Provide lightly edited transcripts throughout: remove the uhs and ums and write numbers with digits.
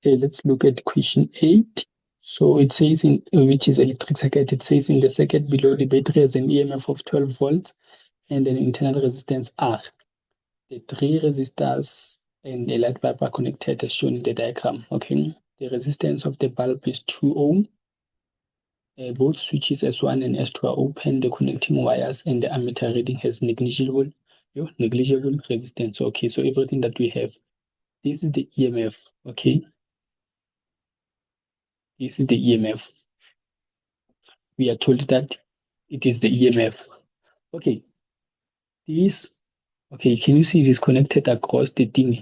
let's look at question 8. So it says in which is electric circuit, it says in the circuit below the battery has an EMF of 12 volts and an internal resistance R. The three resistors and a light bulb are connected as shown in the diagram. Okay, the resistance of the bulb is 2 ohm. Both switches S1 and S2 are open. The connecting wires and the ammeter reading has negligible resistance. Okay, so everything that we have, this is the EMF. Okay, this is the EMF. We are told that it is the EMF. Okay, this, okay, can you see it is connected across the thing?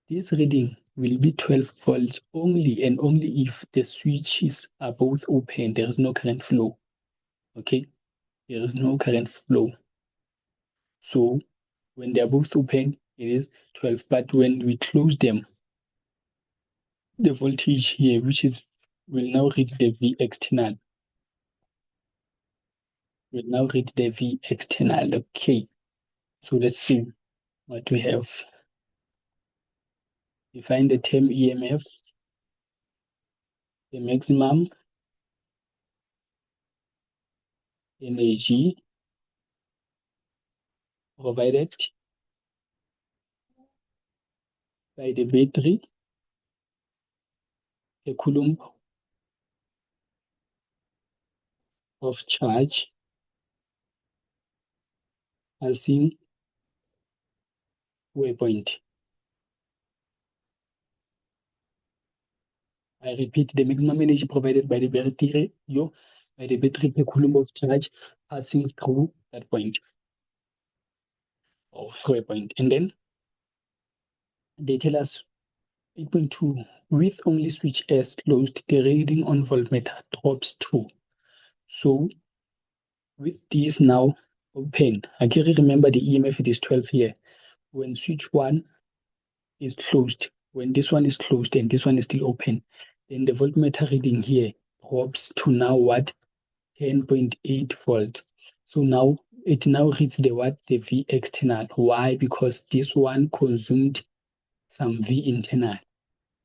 This reading will be 12 volts only and only if the switches are both open. There is no current flow. Okay, there is no current flow. So when they are both open, it is 12. But when we close them, the voltage here, which is will now reach the V external. Will now reach the V external. Okay, so let's see what we have. Define the term EMF, the maximum energy provided by the battery per coulomb of charge passing waypoint. I repeat, the maximum energy provided by the battery per coulomb of charge passing through that point or through a point. And then they tell us 8.2, with only switch S closed, the reading on voltmeter drops 2. So with this now open, I can remember the EMF, it is 12 here. When switch 1 is closed, when this one is closed and this one is still open, then the voltmeter reading here drops to now what? 10.8 volts. So now it now reads the what? The V external. Why? Because this one consumed some V internal.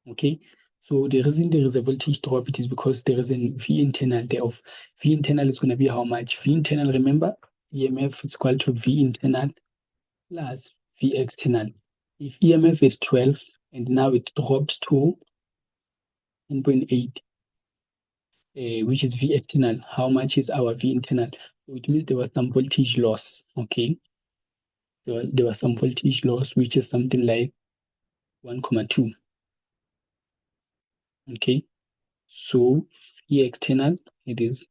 Okay, so the reason there is a voltage drop, it is because there is a V internal there of V internal is going to be how much? V internal, remember, EMF is equal to V internal plus V external. If EMF is 12 and now it drops to 10.8, which is V external, how much is our V internal? So it means there was some voltage loss. Okay, there was some voltage loss, which is something like 1,2. Okay, so V external, it is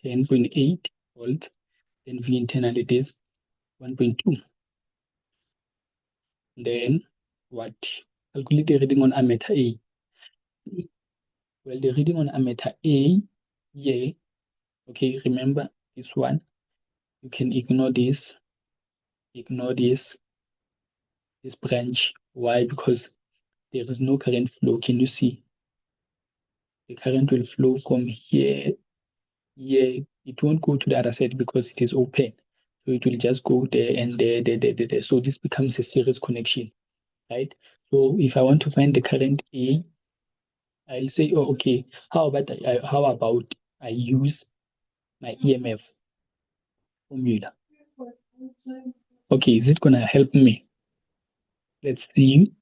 10.8 volts, then V internal it is 1.2. Then what? Calculate the reading on ammeter A. Well, the reading on ammeter A, yeah, okay, remember this one. You can ignore this branch. Why? Because there is no current flow. Can you see? The current will flow from here. It won't go to the other side because it is open. So it will just go there and there. So this becomes a series connection, right? So if I want to find the current A, I'll say, oh, okay, how about I use my EMF formula? Okay, is it gonna help me? Let's see.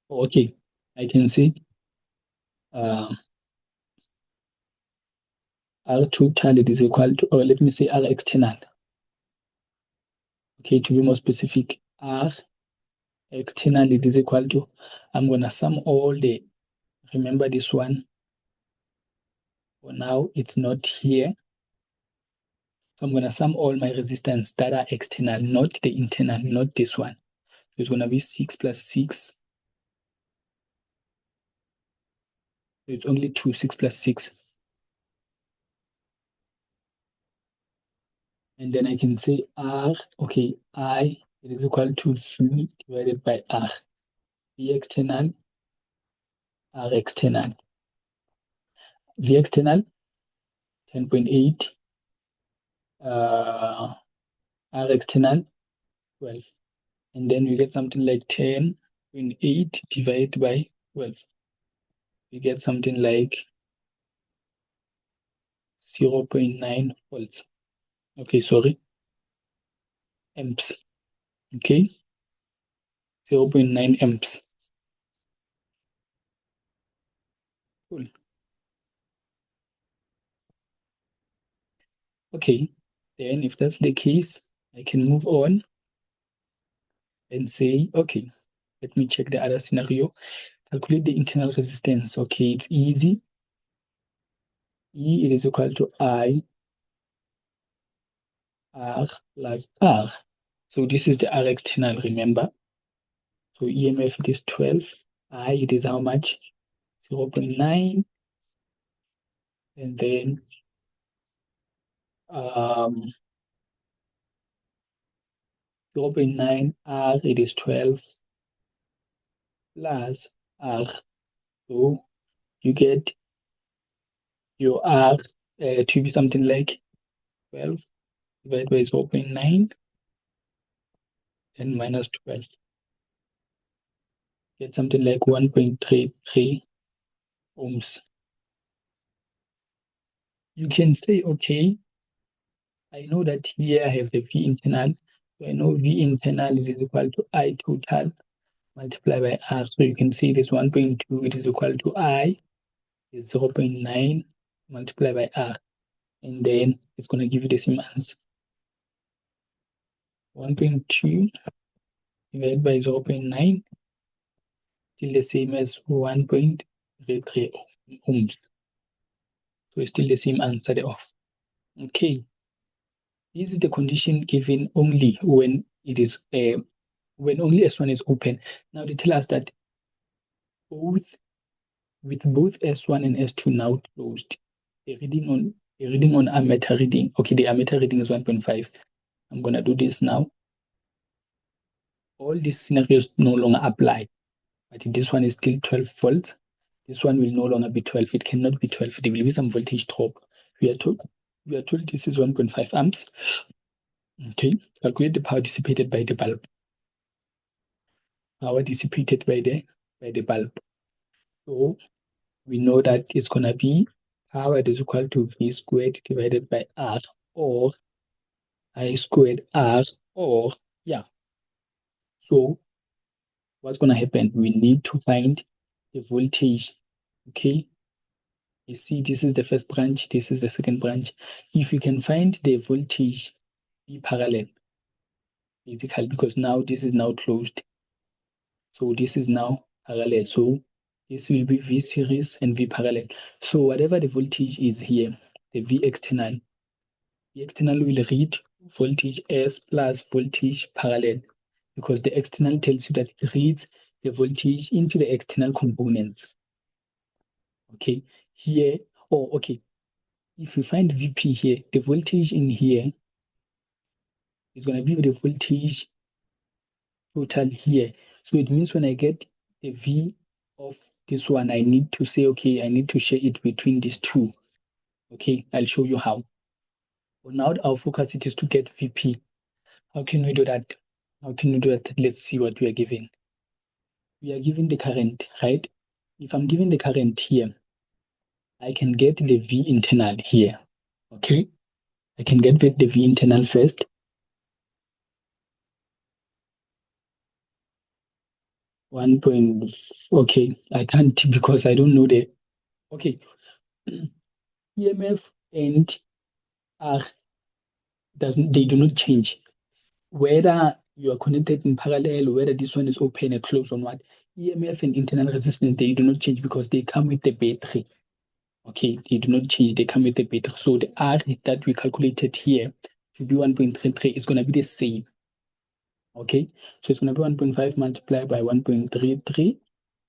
Okay, I can see R total it is equal to, or let me say R external. Okay, to be more specific, R external it is equal to, I'm gonna sum all the, remember this one, for now it's not here. So I'm gonna sum all my resistance that are external, not the internal, not this one. So it's gonna be 6 plus 6. So it's only 2, 6 plus 6. And then I can say R, okay, I, it is equal to V divided by R. V external, R external. V external, 10.8. R external, 12. And then we get something like 10 8 divided by 12. We get something like 0.9 volts. Okay, sorry, amps. Okay, 0.9 amps. Cool. Okay, then if that's the case, I can move on and say, okay, let me check the other scenario. Calculate the internal resistance. Okay, it's easy. E it is equal to I R plus R. So this is the R external, remember? So EMF it is 12. I it is how much? 0.9. And then 0.9 R it is 12 plus R. So you get your R to be something like 12 divided by 0.9 and minus 12. Get something like 1.33 ohms. You can say, okay, I know that here I have the V internal. So I know V internal is equal to I total multiplied by R. So you can see this 1.2, it is equal to I is 0.9 multiplied by R. And then it's going to give you the same answer. 1.2 divided by 0.9 still the same as 1.33 ohms. So it's still the same answer there off. Okay. This is the condition given only when it is when only S1 is open. Now they tell us that both with both S1 and S2 now closed, the reading on ammeter reading. Okay, the ammeter reading is 1.5. I'm gonna do this now. All these scenarios no longer apply, but this one is still 12 volts. This one will no longer be 12. It cannot be 12. There will be some voltage drop. We are told this is 1.5 amps. Okay, calculate the power dissipated by the bulb. Power dissipated by the bulb. So we know that it's gonna be power is equal to V squared divided by R, or I squared R, or yeah. So what's gonna happen? We need to find the voltage. Okay. You see, this is the first branch, this is the second branch. If you can find the voltage be parallel, basically, because now this is now closed. So this is now parallel. So this will be V series and V parallel. So whatever the voltage is here, the V external will read voltage S plus voltage parallel, because the external tells you that it reads the voltage into the external components. Okay, here, okay, if you find VP here, the voltage in here is going to be the voltage total here. So it means when I get the V of this one, I need to say, okay, I need to share it between these two. Okay, I'll show you how. Well, now our focus it is to get VP. How can we do that? How can we do that? Let's see what we are given. We are given the current, right? If I'm given the current here, I can get the V internal here. Okay, I can get the V internal first. Okay, I can't because I don't know the, okay. EMF and R they do not change. Whether you are connected in parallel, whether this one is open or closed or what, EMF and internal resistance, they do not change because they come with the battery. Okay, they do not change, they come with the battery. So the R that we calculated here to be 1.33 is going to be the same. Okay, so it's going to be 1.5 multiplied by 1.33,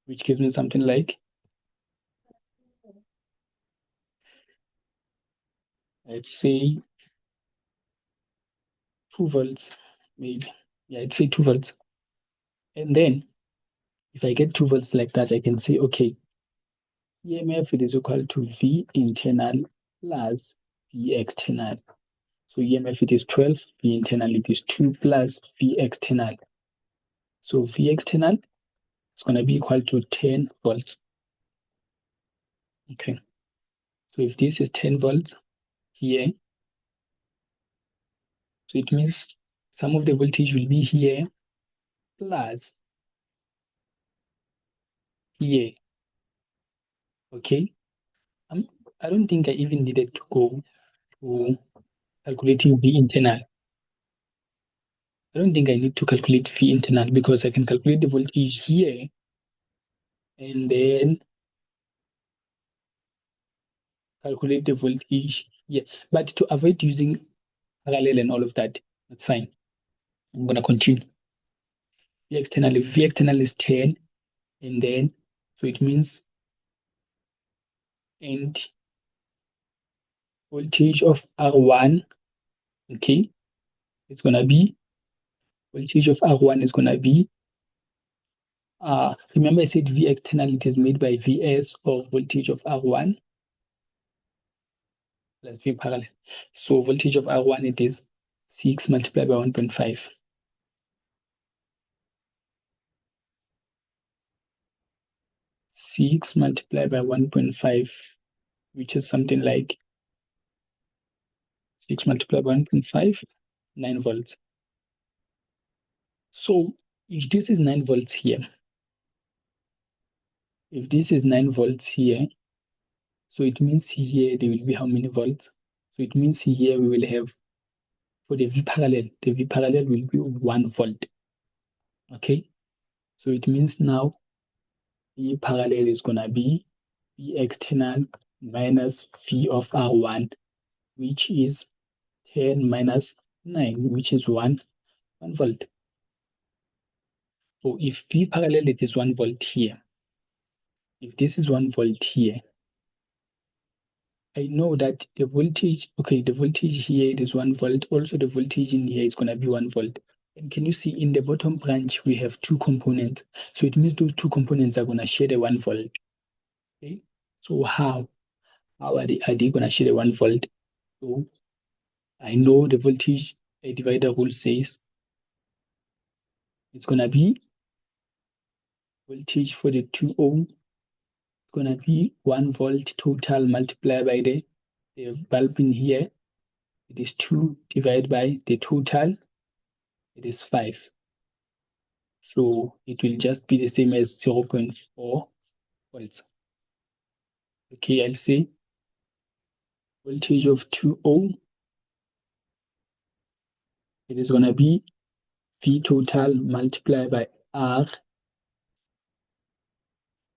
which gives me something like, let's say, 2 volts, maybe. Yeah, I'd say 2 volts. And then if I get 2 volts like that, I can say, okay, EMF it is equal to V internal plus V external. So EMF it is 12, V internal it is 2 plus V external. So V external It's going to be equal to 10 volts. Okay. So if this is 10 volts here, so it means some of the voltage will be here plus here. Okay. Um, I don't think I even needed to go to calculating V internal. I don't think I need to calculate V internal because I can calculate the voltage here and then calculate the voltage here. But to avoid using parallel and all of that, that's fine. I'm going to continue. V external is 10 and then, so it means and voltage of R1, okay, it's going to be, voltage of R1 is going to be, remember I said V external, it is made by Vs or voltage of R1 plus V parallel. So voltage of R1, it is 6 multiplied by 1.5. 6 multiplied by 1.5, which is something like 6 multiplied by 1.5, 9 volts. So if this is 9 volts here, if this is 9 volts here, so it means here there will be how many volts? So it means here we will have, for the V parallel will be 1 volt. Okay? So it means now V parallel is going to be V external minus V of R1, which is 10 minus 9, which is 1 volt. So if V parallel it is 1 volt here, if this is 1 volt here, I know that the voltage, okay, the voltage here it is 1 volt. Also the voltage in here is going to be 1 volt. And can you see in the bottom branch, we have two components. So it means those two components are going to share the 1 volt. Okay. So how are they going to share the 1 volt? So I know the voltage divider rule says it's going to be voltage for the 2 ohm. It's going to be 1 volt total multiplied by the bulb in here. It is 2 divided by the total. It is 5. So it will just be the same as 0.4 volts. Okay, I'll say voltage of 2 ohm. It is going to be V total multiplied by R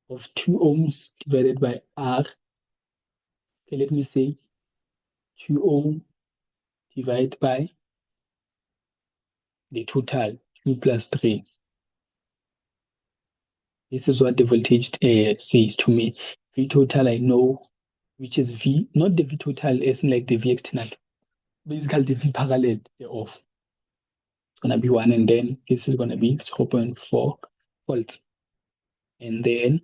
of 2 ohms divided by R. Okay, let me say 2 ohm divided by the total, 2 plus 3. This is what the voltage says to me. V total I know, which is V, not the V total as in like the V external. Basically the V parallel of. It's going to be 1, and then this is going to be 0.4 volts. And then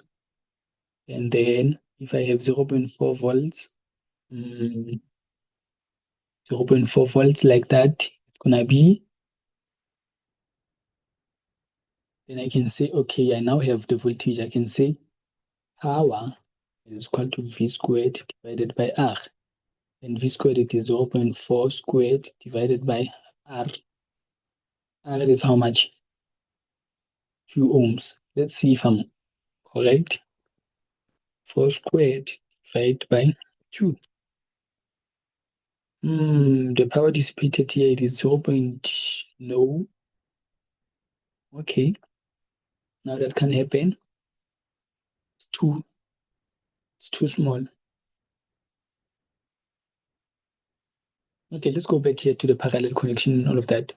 if I have 0.4 volts, 0.4 volts like that, it's going to be, then I can say, okay, I now have the voltage. I can say power is equal to V squared divided by R. And V squared, it is 0.4 squared divided by R. R is how much? 2 ohms. Let's see if I'm correct. 4 squared divided by 2. The power dissipated here, it is 0. No. Okay. Now that can happen. It's too small. Okay, let's go back here to the parallel connection and all of that.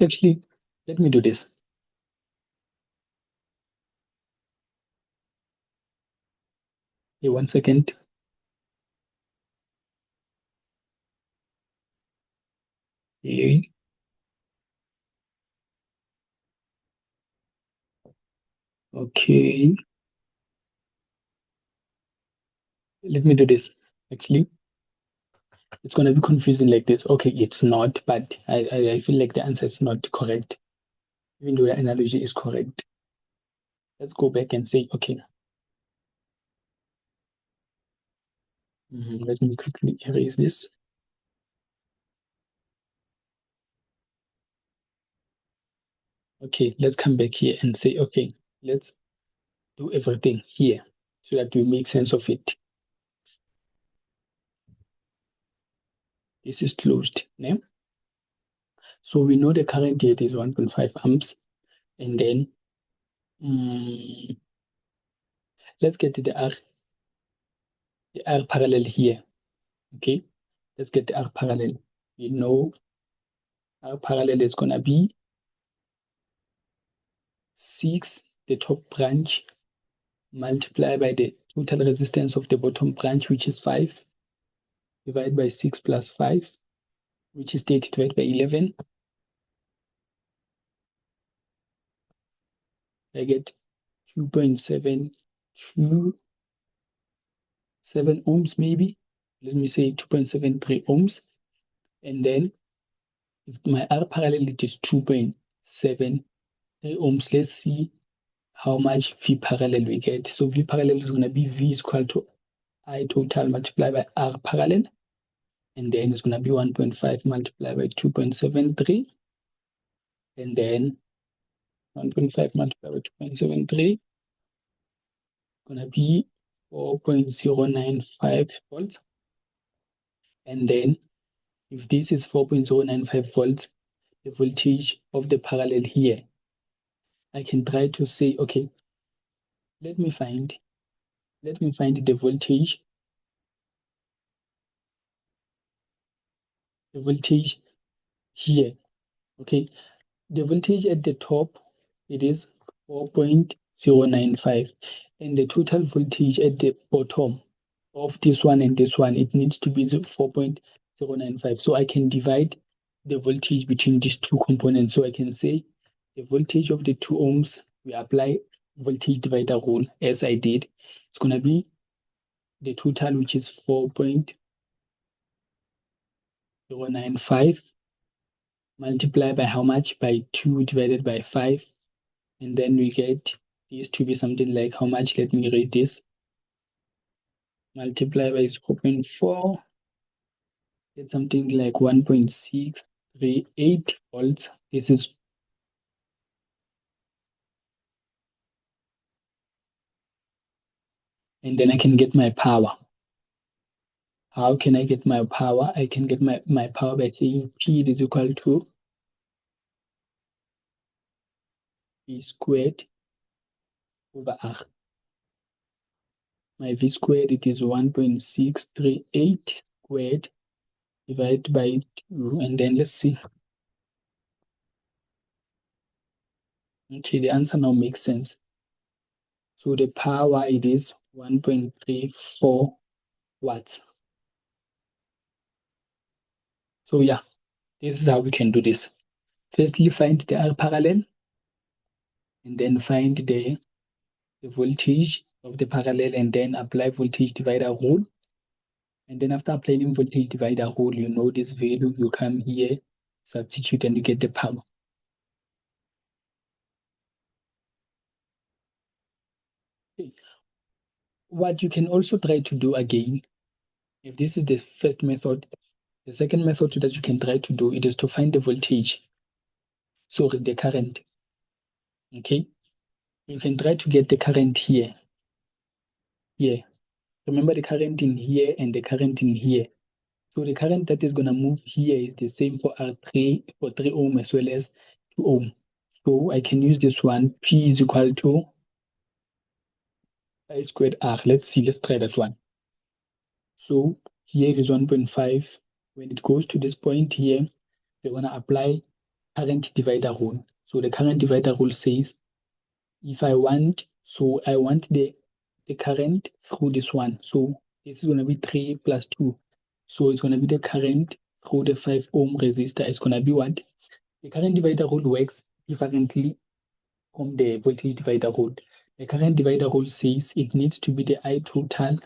Actually, let me do this. Here, 1 second. Okay. Okay. let me do this. Actually, it's going to be confusing like this. Okay, it's not, but I feel like the answer is not correct, even though the analogy is correct. Let's go back and say, okay, let me quickly erase this. Okay, let's come back here and say, okay, let's do everything here so that we make sense of it. This is closed. Yeah? So we know the current here is 1.5 amps. And then let's get the R parallel here. Okay, let's get the R parallel. We know R parallel is going to be 6, the top branch, multiplied by the total resistance of the bottom branch, which is 5, divided by 6 plus 5, which is 30 divided by 11. I get 2.727 ohms, maybe. Let me say 2.73 ohms. And then if my R parallel is 2.73 ohms, let's see how much V parallel we get. So V parallel is going to be V is equal to I total multiplied by R parallel. And then it's going to be 1.5 multiplied by 2.73. And then 1.5 multiplied by 2.73 going to be 4.095 volts. And then if this is 4.095 volts, the voltage of the parallel here, I can try to say, okay, let me find the voltage here. Okay, the voltage at the top, it is 4.095, and the total voltage at the bottom of this one and this one, it needs to be 4.095. So I can divide the voltage between these two components. So I can say the voltage of the 2 ohms, we apply voltage divider rule as I did. It's going to be the total, which is 4.095 multiplied by how much? By 2 divided by 5. And then we get this to be something like how much? Let me read this. Multiply by 0.4. Get something like 1.638 volts. This is and then I can get my power. How can I get my power? I can get my power by saying P is equal to V squared over R. My V squared, it is 1.638 squared divided by 2. And then let's see. Okay, the answer now makes sense. So the power, it is 1.34 watts. So yeah, this is how we can do this. Firstly, find the R parallel, and then find the voltage of the parallel, and then apply voltage divider rule. And then after applying voltage divider rule, you know this value, you come here, substitute, and you get the power. Okay. What you can also try to do again, if this is the first method, the second method that you can try to do, it is to find the voltage. Sorry, the current. Okay? You can try to get the current here. Here. Remember the current in here and the current in here. So the current that is going to move here is the same for R3, for 3 ohm as well as 2 ohm. So I can use this one. P is equal to I squared R. Let's see. Let's try that one. So here is 1.5. When it goes to this point here, we're going to apply current divider rule. So the current divider rule says if I want the current through this one. So this is going to be 3 plus 2. So it's going to be the current through the 5 ohm resistor. It's going to be what? The current divider rule works differently from the voltage divider rule. The current divider rule says it needs to be the I total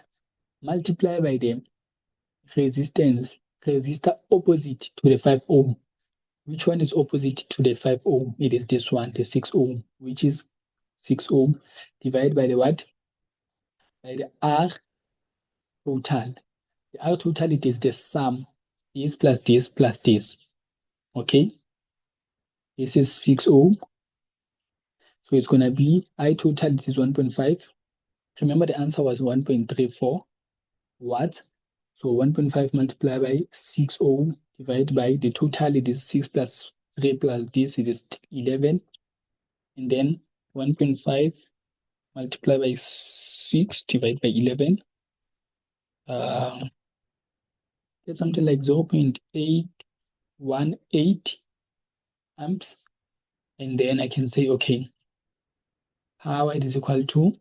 multiply by the resistor opposite to the 5 ohm. Which one is opposite to the 5 ohm? It is this one, the 6 ohm, which is 6 ohm divided by the what? By the R total. The R total, it is the sum, this plus this plus this. Okay? This is 6 ohm. So it's going to be I total, it is 1.5. Remember the answer was 1.34 watts. So 1.5 multiplied by 6 ohm divided by the total, it is 6 plus 3 plus this, it is 11. And then 1.5 multiplied by 6 divided by 11. Get something like 0.818 amps. And then I can say, okay, power it is equal to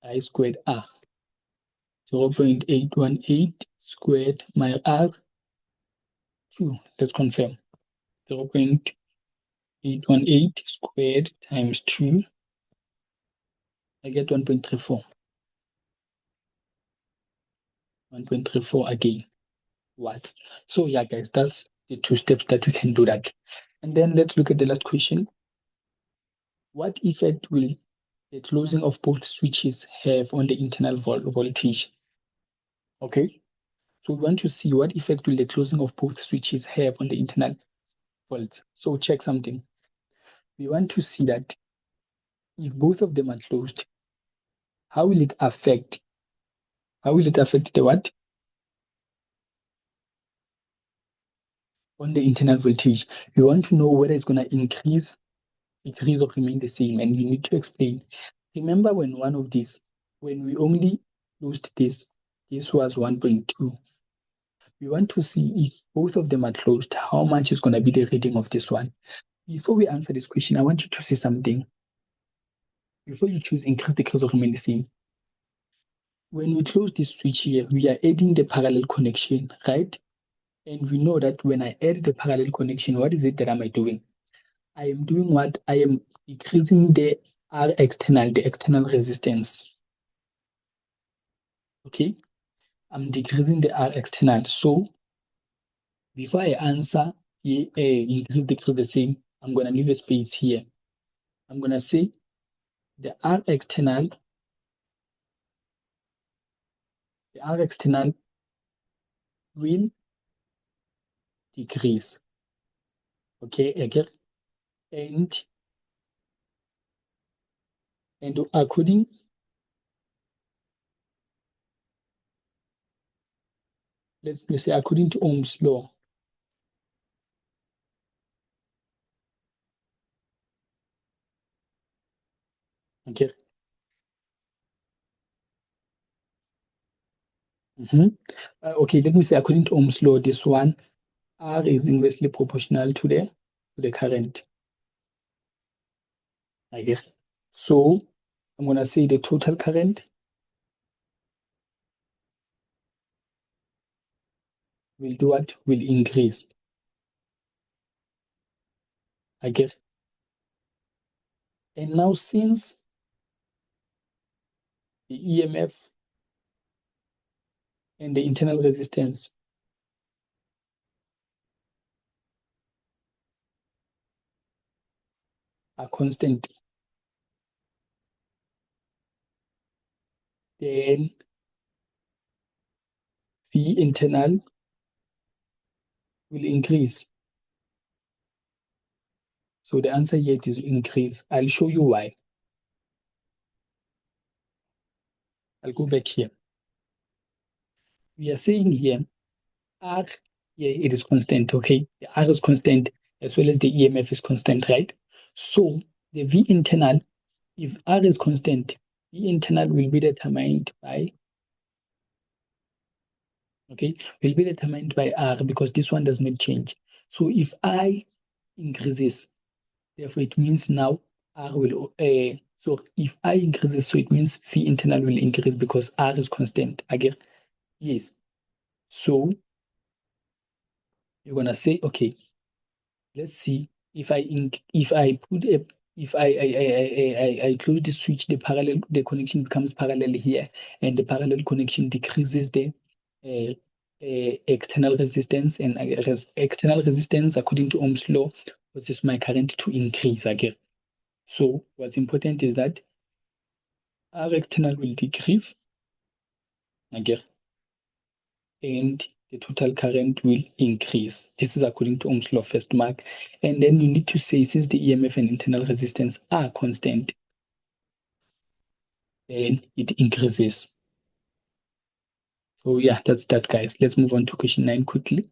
I squared R. 0.818 squared my R 2. Let's confirm. 0.818 squared times 2. I get 1.34. 1.34 again. Watts. So yeah, guys, that's the two steps that we can do that. And then let's look at the last question. What effect will the closing of both switches have on the internal voltage? Okay, so we want to see what effect will the closing of both switches have on the internal volts. So check something. We want to see that if both of them are closed, how will it affect? How will it affect the what? On the internal voltage. We want to know whether it's going to increase, decrease, or remain the same, and you need to explain. Remember when one of these, when we only closed this was 1.2. We want to see if both of them are closed, how much is going to be the reading of this one. Before we answer this question, I want you to see something. Before you choose increase, decrease, or remain the same, when we close this switch here, we are adding the parallel connection, right? And we know that when I add the parallel connection, what is it that am I doing? I am doing what? I am decreasing the R external, the external resistance. Okay? I'm decreasing the R external. So before I answer increase, decrease the same, I'm going to leave a space here. I'm going to say the R external, will decrease. Okay, again, and according, let's say according to Ohm's law, okay. Okay, let me say according to Ohm's law, this one R is inversely proportional to the current. I guess. So I'm gonna say the total current will do what? Will increase. I guess. And now since the EMF and the internal resistance are constant, then V internal will increase. So the answer here is increase. I'll show you why. I'll go back here. We are saying here R, yeah, it is constant, okay? The R is constant as well as the EMF is constant, right? So the V internal, if R is constant, V internal will be determined by, okay, will be determined by R because this one does not change. So if I increases, therefore it means now R will, so if I increases, so it means V internal will increase because R is constant, again, yes. So you're gonna say, okay, let's see if I put if I close the switch, the connection becomes parallel here, and the parallel connection decreases the uh, external resistance, and external resistance, according to Ohm's law, causes my current to increase again. So what's important is that R external will decrease again, and the total current will increase. This is according to Ohm's law, first mark. And then you need to say, since the EMF and internal resistance are constant, then it increases. So yeah, that's that, guys. Let's move on to question 9 quickly.